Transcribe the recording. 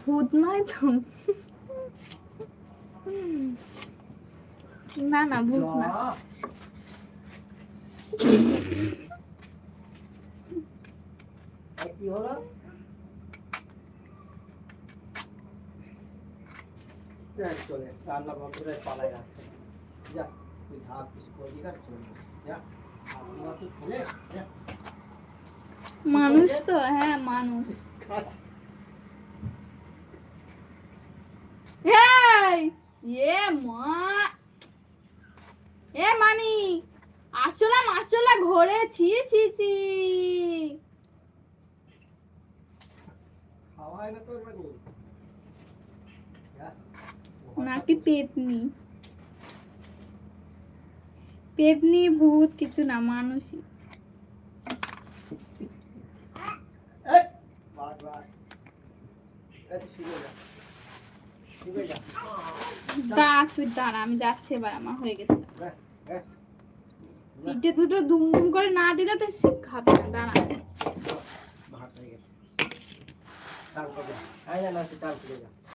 ভূত নয় তো? না না, ভূত না। কি হলো? চলে রান্না বন্ধ করে পালাই আসতে। যা তুই ঝাঁপ কিছু করবি না, চলে যা। মানুষ তো, হ্যাঁ মানুষ। এই এ মা, এ মানি আসলে ঘরে ছি ছি ছি। খাওয়াই না তোর মানে নাকি পেতনি? পেতনি ভূত কিছু না, মানুষই। তুই দাঁড়া, আমি যাচ্ছি এবার, আমার হয়ে গেছে। পিঠে দুটো দুম দুম করে না দিলে তো খাবে না। দাঁড়া, ভাত হয়ে গেছে। চাল করে যা।